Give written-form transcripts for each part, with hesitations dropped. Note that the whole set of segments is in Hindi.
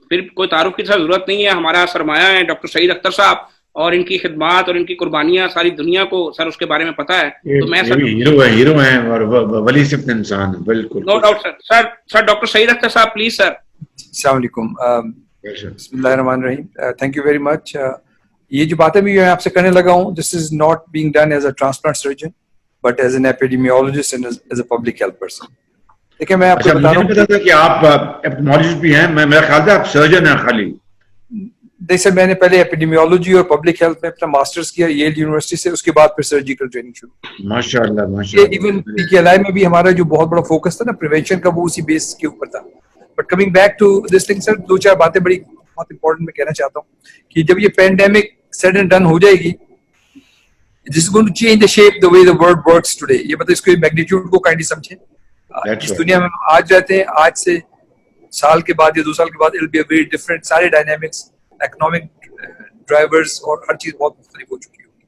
फिर कोई तारुफ की जरूरत नहीं है। हमारा सरमाया है डॉक्टर सईद अख्तर साहब, और इनकी खिदमात और इनकी कुर्बानियां सारी दुनिया को सर उसके बारे में पता है। तो मैं ये सर, भी हीरो है और वली सिफ्त इंसान है, बिल्कुल नो कुछ। Doubt sir. Sir doctor Saeed Akhtar sahab please sir. अस्सलाम वालेकुम, बिस्मिल्लाहिर्रहमानिर्रहीम, थैंक यू वेरी मच। ये जो बातें भी मैं आपसे करने लगा हूँ, this is not being done as a transplant surgeon but as an epidemiologist and as a public health person. देखिए मैं आपको अच्छा, बता मुझे रहा नहीं हूँ, पता था कि आप एपिडेमियोलॉजिस्ट भी हैं। मैं, मेरा ख्याल था आप सर्जन हैं खाली। जैसे मैंने पहले एपिडेमियोलॉजी और पब्लिक हेल्थ में अपना मास्टर्स किया येल यूनिवर्सिटी से, उसके बाद फिर सर्जिकल ट्रेनिंग शुरू। माशाल्लाह ये माशाल्लाह। इवन पीकेएलआई में भी हमारा जो बहुत बड़ा फोकस था ना प्रिवेंशन का, वो उसी बेस के ऊपर था। But coming back to this thing sir, दो चार बातें बड़ी बहुत इंपॉर्टेंट मैं कहना चाहता हूँ कि जब ये पेंडेमिक सेड एंड डन हो जाएगी, this is going to change the shape the way the world works today. ये मतलब इसको मैग्नीट्यूड को काइंडली समझें। That's जिस right. दुनिया में हम आज रहते हैं, आज से साल के बाद या 2 साल के बाद इट बी वेरी डिफरेंट। सारे डायनामिक्स, इकोनॉमिक ड्राइवर्स और हर चीज बहुत मुख्तलिफ हो चुकी होगी।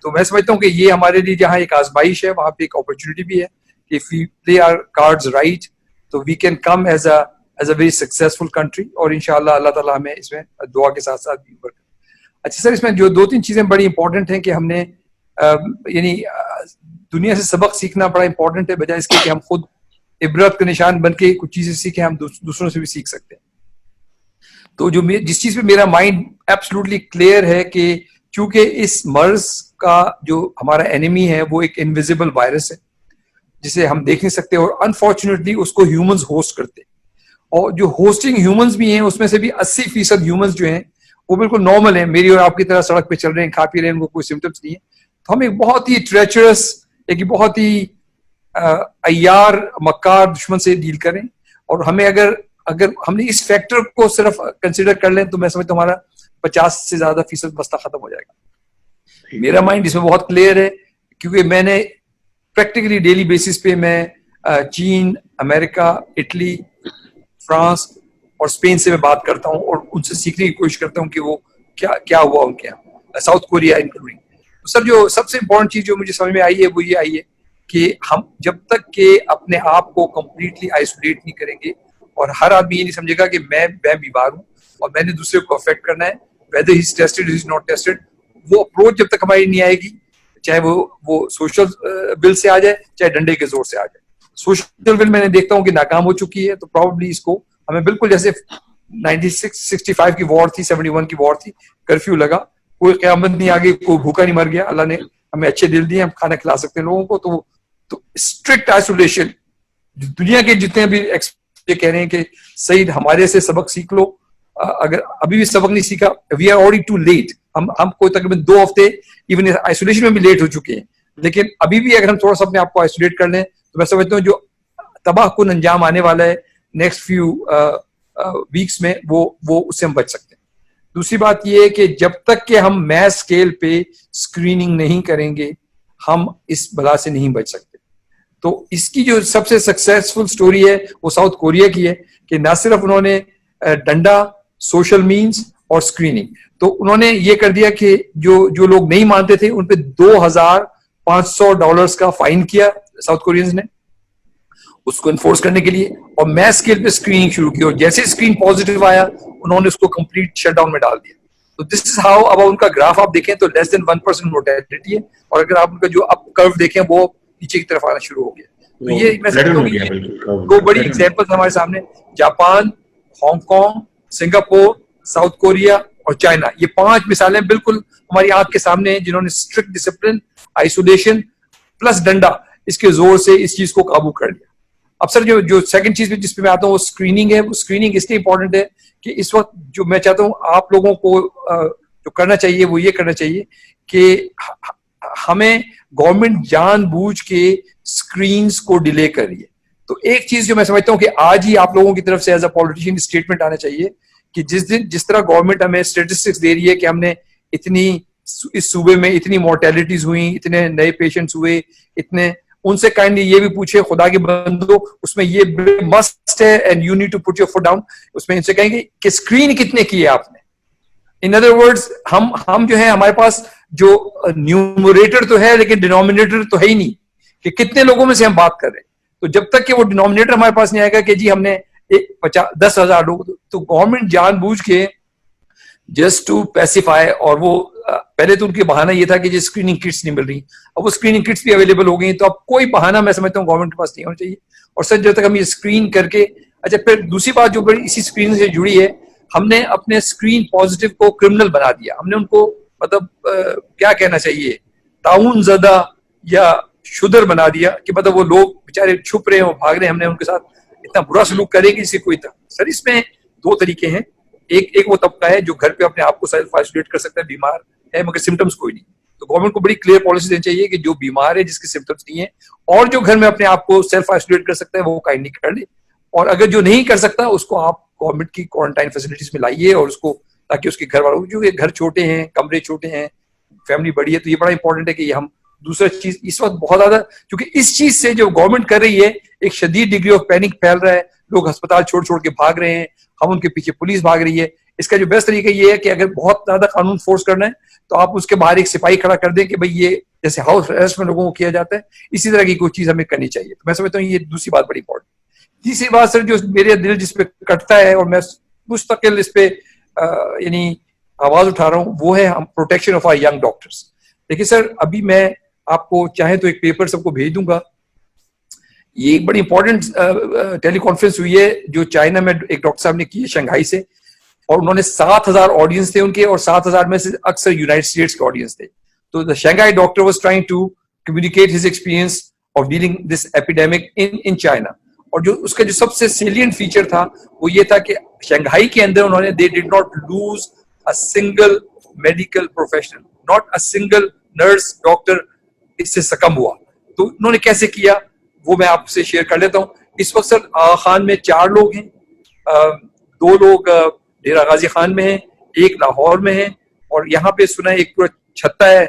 तो मैं समझता हूँ कि ये हमारे लिए जहाँ एक आजमाइश है, वहां पे एक अपॉर्चुनिटी भी है कि if we play our cards right तो we can come as a very successful country, और इंशाल्लाह अल्लाह ताला हमें इसमें दुआ के साथ साथ भी वर्क। अच्छा सर, इसमें जो 2-3 चीजें बड़ी इंपॉर्टेंट हैं कि हमने यानी दुनिया से सबक सीखना बड़ा इंपॉर्टेंट है, बजाय इसके कि हम खुद इबरत का निशान बन के कुछ चीजें सीखें, हम दूसरों से भी सीख सकते हैं। तो जो जिस चीज पे मेरा माइंड एब्सोल्युटली क्लियर है कि चूंकि इस मर्ज का जो हमारा एनिमी है वो एक इनविजिबल वायरस है जिसे हम देख नहीं सकते, और अनफॉर्चुनेटली उसको ह्यूमंस होस्ट करते हैं। और जो होस्टिंग ह्यूमंस भी हैं उसमें से भी 80% ह्यूमंस जो हैं वो बिल्कुल नॉर्मल हैं, मेरी और आपकी तरह सड़क पे चल रहे हैं, खा पी रहे हैं, उनको कोई सिम्टम्स नहीं है। तो हम एक बहुत ही ट्रेचरस, एक बहुत ही अय्यार मक्कार दुश्मन से डील करें। और हमें अगर हमने इस फैक्टर को सिर्फ कंसिडर कर लें तो मैं समझता हूँ हमारा 50 से ज्यादा फीसद मसला खत्म हो जाएगा। मेरा माइंड इसमें बहुत क्लियर है क्योंकि मैंने प्रैक्टिकली डेली बेसिस पे मैं चीन, अमेरिका, इटली, फ्रांस और स्पेन से मैं बात करता हूँ और उनसे सीखने की कोशिश करता हूँ कि वो क्या हुआ उनके यहाँ, साउथ कोरिया इंक्लूडिंग। तो सर जो सबसे इंपॉर्टेंट चीज जो मुझे समझ में आई है वो ये आई है कि हम जब तक के अपने आप को कंप्लीटली आइसोलेट नहीं करेंगे और हर आदमी ये नहीं समझेगा कि मैं बीमार हूँ और मैंने दूसरे को अफेक्ट करना है, weather he is tested is not tested, वो अप्रोच जब तक हमारी नहीं आएगी, चाहे वो सोशल बिल से आ जाए चाहे डंडे के जोर से आ जाए। सोशल बिल मैंने देखता हूँ कि नाकाम हो चुकी है, तो प्रॉब्ली इसको हमें बिल्कुल जैसे 96-65 की वॉर थी, 71 की वॉर थी, कर्फ्यू लगा, कोई क़यामत नहीं आ गई, कोई भूखा नहीं मर गया, अल्लाह ने हमें अच्छे दिल दिए, हम खाना खिला सकते हैं लोगों को। तो स्ट्रिक्ट आइसोलेशन, दुनिया के जितने भी ये कह रहे हैं कि सईद हमारे से सबक सीख लो, अगर अभी भी सबक नहीं सीखा, we are already too late. हम कोई तकरीबन 2 हफ्ते इवन आइसोलेशन में भी लेट हो चुके हैं, लेकिन अभी भी अगर हम थोड़ा सा अपने आप को आइसोलेट कर लें तो मैं समझता हूँ जो तबाह कुन अंजाम आने वाला है नेक्स्ट फ्यू वीक्स में वो उससे हम बच सकते हैं। दूसरी बात ये है कि जब तक कि हम मैस स्केल पे स्क्रीनिंग नहीं करेंगे हम इस बला से नहीं बच सकते। तो इसकी जो सबसे सक्सेसफुल स्टोरी है वो साउथ कोरिया की है कि ना सिर्फ उन्होंने डंडा, सोशल मीन्स और स्क्रीनिंग, तो उन्होंने ये कर दिया कि जो लोग नहीं मानते थे उन पे $2,500 का फाइन किया साउथ कोरियंस ने उसको इन्फोर्स करने के लिए, और मैस स्केल पे स्क्रीनिंग शुरू की, और जैसे स्क्रीन पॉजिटिव आया उन्होंने उसको कंप्लीट शटडाउन में डाल दिया। तो दिस इज हाउ, अब उनका ग्राफ आप देखें तो लेस देन 1% मोर्टेलिटी है, और अगर आप उनका जो अप कर्व देखें वो पीछे की तरफ आना शुरू हो गया। तो ये मैं समझता हूँ कि 2 बड़ी एग्जांपल्स हमारे सामने, Japan, Hong Kong, Singapore, south Korea और चाइना, ये 5 मिसालें बिल्कुल हमारी आंख के सामने हैं जिन्होंने स्ट्रिक्ट डिसिप्लिन, आइसोलेशन प्लस डंडा, इसके जोर से इस चीज को काबू कर लिया। अब सर जो सेकंड चीज जिस पे मैं आता हूँ वो स्क्रीनिंग है। वो स्क्रीनिंग इसलिए इंपॉर्टेंट है कि इस वक्त जो मैं चाहता हूँ आप लोगों को जो करना चाहिए वो ये करना चाहिए कि हमें गवर्नमेंट जानबूझ के स्क्रीन्स को डिले कर रही है। तो एक चीज जो मैं समझता हूँ कि आज ही आप लोगों की तरफ से एज अ पॉलिटिशियन स्टेटमेंट आना चाहिए कि जिस तरह गवर्नमेंट हमें स्टेटिस्टिक्स दे रही है कि हमने इस सूबे में इतनी मोर्टेलिटीज हुई, इतने नए पेशेंट्स हुए, इतने, उनसे काइंडली ये भी पूछे खुदा के बंदो उसमें ये मस्ट है and you need to put your foot down, उसमें इनसे कहेंगे कि स्क्रीन कितने किए आपने। इन अदर वर्ड्स हम जो है हमारे पास जो न्यूमरेटर तो है लेकिन डिनोमिनेटर तो है ही नहीं कि कितने लोगों में से हम बात कर रहे हैं। तो जब तक कि वो डिनोमिनेटर हमारे पास नहीं आएगा कि जी हमने 10,000 लोग, तो गवर्नमेंट जानबूझ के जस्ट टू पैसिफाई, और वो पहले तो उनकी बहाना ये था कि जो स्क्रीनिंग किट्स नहीं मिल रही, अब वो स्क्रीनिंग किट्स भी अवेलेबल हो गई, तो अब कोई बहाना मैं समझता हूँ गवर्नमेंट के पास नहीं होना चाहिए। और सर जब तक हम ये स्क्रीन करके, अच्छा फिर दूसरी बात जो बड़ी इसी स्क्रीन से जुड़ी है, हमने अपने स्क्रीन पॉजिटिव को क्रिमिनल बना दिया। हमने उनको मतलब क्या कहना चाहिए, ताउन ज़दा या शुदर बना दिया कि मतलब वो लोग बेचारे छुप रहे हैं, वो भाग रहे हैं, हमने उनके साथ इतना बुरा सलूक करेंगे इससे कोई था। सर इसमें दो तरीके हैं, एक वो तबका है जो घर पे अपने आप को सेल्फ आइसोलेट कर सकता है, बीमार है मगर सिम्टम्स कोई नहीं, तो गवर्नमेंट को बड़ी क्लियर पॉलिसी देनी चाहिए कि जो बीमार है जिसके सिम्टम्स नहीं है और जो घर में अपने आप को सेल्फ आइसोलेट कर सकता है वो काइंडली कर ले, और अगर जो नहीं कर सकता उसको आप गवर्नमेंट की क्वारंटाइन फैसिलिटीज में लाइए, और उसको ताकि उसके घर वालों, जो घर छोटे हैं, कमरे छोटे हैं, फैमिली बड़ी है, तो ये बड़ा इंपॉर्टेंट है कि हम दूसरा चीज इस वक्त बहुत ज्यादा, क्योंकि इस चीज से जो गवर्नमेंट कर रही है एक शदीद डिग्री ऑफ पैनिक फैल रहा है, लोग अस्पताल छोड़ छोड़ के भाग रहे हैं, हम उनके पीछे पुलिस भाग रही है। इसका जो बेस्ट तरीका ये है कि अगर बहुत ज्यादा कानून फोर्स करना है तो आप उसके बाहर एक सिपाही खड़ा कर दें कि भाई ये जैसे हाउस अरेस्ट में लोगों को किया जाता है, इसी तरह की कोई चीज हमें करनी चाहिए। तो मैं समझता हूँ ये दूसरी बात बड़ी इंपॉर्टेंट। तीसरी बात सर जो मेरे दिल जिस पे कटता है और मैं मुस्तकिल इस पे यानी आवाज उठा रहा हूँ, वो है हम protection of our young doctors. देखिए सर अभी मैं आपको चाहे तो एक पेपर सबको भेज दूंगा, ये एक बड़ी इंपॉर्टेंट टेली कॉन्फ्रेंस हुई है जो चाइना में एक डॉक्टर साहब ने की है शंघाई से, और उन्होंने 7,000 ऑडियंस थे उनके, और 7,000 में से अक्सर यूनाइटेड स्टेट्स के ऑडियंस थे। तो the Shanghai doctor was trying to communicate his experience of dealing this epidemic in China, और जो उसका जो सबसे सेलिएंट फीचर था वो ये था कि शंघाई के अंदर उन्होंने they did not lose a single medical professional, not a single nurse doctor इससे सकम हुआ। तो उन्होंने कैसे किया वो मैं आपसे शेयर कर लेता हूँ। इस वक्त सर आगा खान में 4 लोग हैं, 2 लोग डेरा गाजी खान में हैं, 1 लाहौर में है, और यहाँ पे सुना है एक पूरा छत्ता है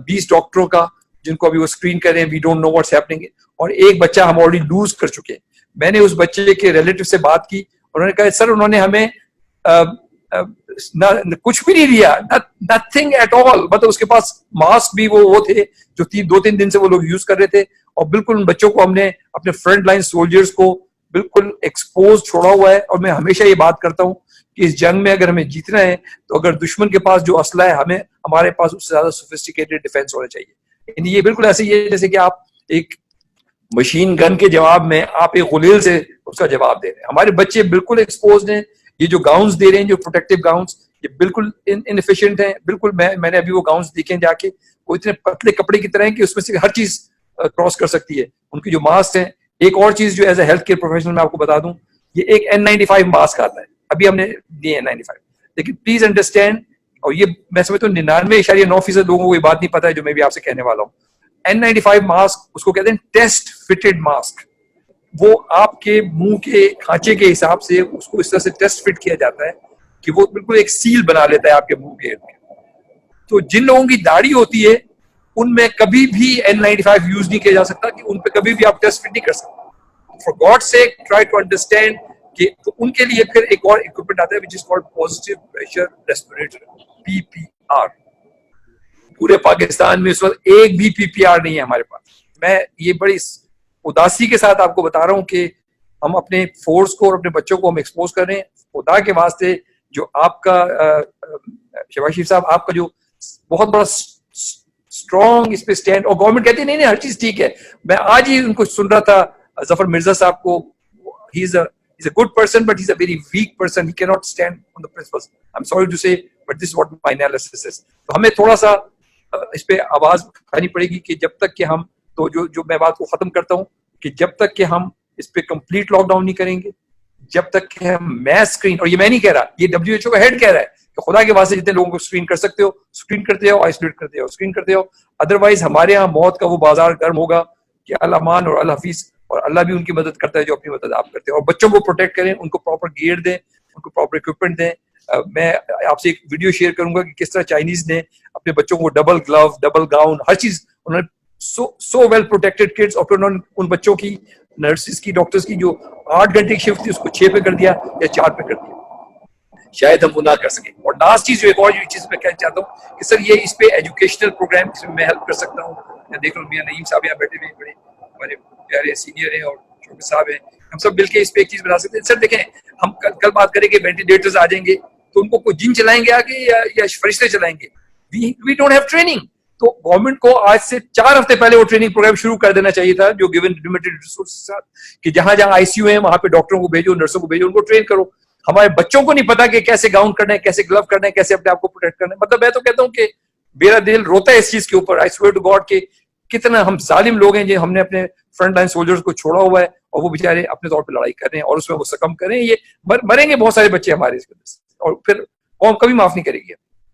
20 डॉक्टरों का जिनको अभी वो स्क्रीन कर रहे हैं, we don't know what's happening, और एक बच्चा हम ऑलरेडी लूज कर चुके हैं। मैंने उस बच्चे के रिलेटिव से बात की, उन्होंने कहा सर उन्होंने हमें कुछ भी नहीं दिया, नथिंग एट ऑल, मतलब उसके पास मास्क भी वो थे जो 2-3 दिन से वो लोग यूज कर रहे थे, और बिल्कुल उन बच्चों को हमने अपने फ्रंट लाइन सोल्जर्स को बिल्कुल एक्सपोज छोड़ा हुआ है। और मैं हमेशा ये बात करता हूँ कि इस जंग में अगर हमें जीतना है तो अगर दुश्मन के पास जो असला है हमें हमारे पास उससे ज्यादा सोफिस्टिकेटेड डिफेंस होना चाहिए। ये बिल्कुल ऐसे ही है जैसे कि आप एक मशीन गन के जवाब में आप एक गुलेल से उसका जवाब दे रहे हैं। हमारे बच्चे बिल्कुल एक्सपोज हैं, ये जो गाउन्स दे रहे हैं, जो प्रोटेक्टिव गाउन्स, ये बिल्कुल इनएफिशिएंट हैं। बिल्कुल मैंने अभी वो गाउन्स देखे जाके, वो इतने पतले कपड़े की तरह है कि उसमें से हर चीज क्रॉस कर सकती है। उनकी जो मास्क है, एक और चीज जो as a health care professional मैं आपको बता दूं, ये एक N95 मास्क आता है, अभी हमने दिए N95, लेकिन प्लीज अंडरस्टैंड, और ये मैं समझता हूँ 99.9% लोगों को ये बात नहीं पता है जो मैं भी आपसे कहने वाला हूँ। N95 मास्क उसको कहते हैं टेस्ट फिटेड मास्क, वो आपके मुंह के खांचे के हिसाब से उसको इस तरह से टेस्ट फिट किया जाता है कि वो बिल्कुल एक सील बना लेता है आपके मुंह के। तो जिन लोगों की दाढ़ी होती है उनमें कभी भी N95 यूज नहीं किया जा सकता, कि उन पे कभी भी आप टेस्ट फिट नहीं कर सकते। For God sake try to understand कि तो उनके लिए फिर एक और इक्विपमेंट आता है which is called positive pressure respirator, PPR। पूरे पाकिस्तान में इस वक्त एक भी PPR नहीं है हमारे पास। मैं ये बड़ी उदासी के साथ आपको बता रहा हूँ कि हम अपने फोर्स को और अपने बच्चों को हम एक्सपोज कर रहे हैं। खुदा के वास्ते जो आपका शहबाज शरीफ साहब, आपका जो बहुत बड़ा स्ट्रॉन्ग इस पे स्टैंड, और गवर्नमेंट कहती है नहीं हर चीज ठीक है। मैं आज ही उनको सुन रहा था जफर मिर्जा साहब को, he is a good person but he's a very weak person, he cannot stand on the principles, I'm sorry to say but this is what my analysis is। तो हमें थोड़ा सा इस पे आवाज उठानी पड़ेगी कि जब तक कि हम, तो जो मैं बात को खत्म करता हूँ कि जब तक कि हम इस पे कंप्लीट लॉकडाउन नहीं करेंगे, जब तक कि हम मैस स्क्रीन, और ये मैं नहीं कह रहा, ये WHO का हेड कह रहा है कि खुदा के वास्ते जितने लोगों को स्क्रीन कर सकते हो स्क्रीन करते हो, आइसोलेट करते हो, स्क्रीन करते हो, अदरवाइज हमारे यहाँ मौत का वो बाजार गर्म होगा कि अल्लाह मान और अल्लाह हफीज, और अल्लाह भी उनकी मदद करता है जो अपनी मदद आप करते हैं। और बच्चों को प्रोटेक्ट करें, उनको प्रॉपर गियर दें, उनको प्रॉपर इक्विपमेंट दें। मैं आपसे एक वीडियो शेयर करूंगा कि किस तरह चाइनीज ने अपने बच्चों को डबल ग्लव, डबल गाउन, हर चीज उन्होंने सो वेल प्रोटेक्टेड किड्स, और फिर उन्होंने उन बच्चों की, नर्सेज की, डॉक्टर्स की जो 8 घंटे की शिफ्ट थी उसको 6 पे कर दिया या 4 पे कर दिया, शायद हम वो ना कर सके। और लास्ट चीज, एक और चीज मैं कहना चाहता हूँ कि सर ये इस पे एजुकेशनल प्रोग्राम जिसमें मैं हेल्प कर सकता हूँ। मैं देख रहा हूँ मियां नईम साहब यहाँ बैठे हुए, बड़े हमारे प्यारे सीनियर हैं, और शोकत साहब हैं, हम सब मिलके इस पे एक चीज बना सकते हैं। सर देखें, हम कल बात करेंगे वेंटिलेटर्स आ जाएंगे तो उनको कोई जिन चलाएंगे आगे या फरिश्ते चलाएंगे। We don't have training. तो गवर्नमेंट को आज से 4 हफ्ते पहले वो ट्रेनिंग प्रोग्राम शुरू कर देना चाहिए था, जो गिवन लिमिटेड रिसोर्सेस के साथ, कि जहां जहां आईसीयू है वहां पे डॉक्टरों को भेजो, नर्सों को भेजो, उनको ट्रेन करो। हमारे बच्चों को नहीं पता कि कैसे गाउन करना है, कैसे ग्लव करना है, कैसे अपने आप को प्रोटेक्ट करना है। मतलब मैं तो कहता हूँ कि मेरा दिल रोता है इस चीज के ऊपर। आई स्वेयर टू गॉड के कितना हम जालिम लोग हैं जो हमने अपने फ्रंट लाइन सोल्जर्स को छोड़ा हुआ है और वो बेचारे अपने तौर पर लड़ाई कर रहे हैं और उसमें वो सकम करें। ये मरेंगे बहुत सारे बच्चे हमारे इसके वजह से, और फिर कौम कभी माफ नहीं करेगी।